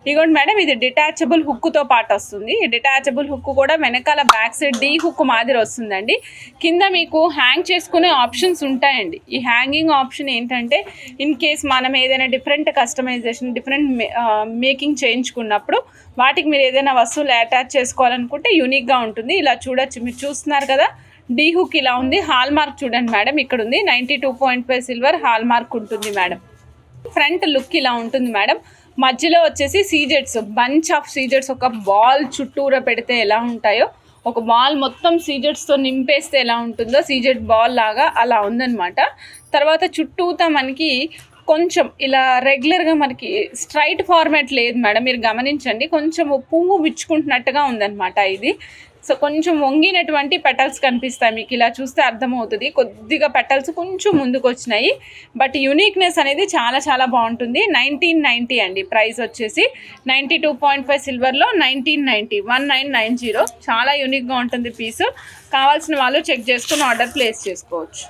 ఇగోండి మేడం, ఇది డిటాచబుల్ హుక్తో పాటు వస్తుంది. ఈ డిటాచబుల్ హుక్ కూడా వెనకాల బ్యాక్ సైడ్ డీ హుక్ మాదిరి వస్తుందండి. కింద మీకు హ్యాంగ్ చేసుకునే ఆప్షన్స్ ఉంటాయండి. ఈ హ్యాంగింగ్ ఆప్షన్ ఏంటంటే ఇన్ కేస్ మనం ఏదైనా డిఫరెంట్ కస్టమైజేషన్, డిఫరెంట్ మేకింగ్ చేయించుకున్నప్పుడు వాటికి మీరు ఏదైనా వస్తువులు అటాచ్ చేసుకోవాలనుకుంటే యూనిక్గా ఉంటుంది. ఇలా చూడొచ్చు, మీరు చూస్తున్నారు కదా, డీ హుక్ ఇలా ఉంది. హాల్ మార్క్ చూడండి మేడం, ఇక్కడ ఉంది 92.5 సిల్వర్ హాల్ మార్క్ ఉంటుంది మేడం. ఫ్రంట్ లుక్ ఇలా ఉంటుంది మేడం. మధ్యలో వచ్చేసి సీజెట్స్, బంచ్ ఆఫ్ సీజెట్స్, ఒక బాల్ చుట్టూరా పెడితే ఎలా ఉంటాయో, ఒక బాల్ మొత్తం సీజెట్స్తో నింపేస్తే ఎలా ఉంటుందో సీజెట్ బాల్ లాగా అలా ఉందన్నమాట. తర్వాత చుట్టూతా మనకి కొంచెం ఇలా రెగ్యులర్గా మనకి స్ట్రైట్ ఫార్మాట్ లేదు మేడం, మీరు గమనించండి. కొంచెం పువ్వు విచ్చుకుంటున్నట్టుగా ఉందన్నమాట ఇది. సో కొంచెం వంగినటువంటి పెటల్స్ కనిపిస్తాయి మీకు, ఇలా చూస్తే అర్థమవుతుంది. కొద్దిగా పెటల్స్ కొంచెం ముందుకు వచ్చినాయి, బట్ యూనిక్నెస్ అనేది చాలా చాలా బాగుంటుంది. 1990 అండి ప్రైస్ వచ్చేసి. 92.5 సిల్వర్లో 1990, 1990. చాలా యూనిక్గా ఉంటుంది పీసు. కావాల్సిన వాళ్ళు చెక్ చేసుకుని ఆర్డర్ ప్లేస్ చేసుకోవచ్చు.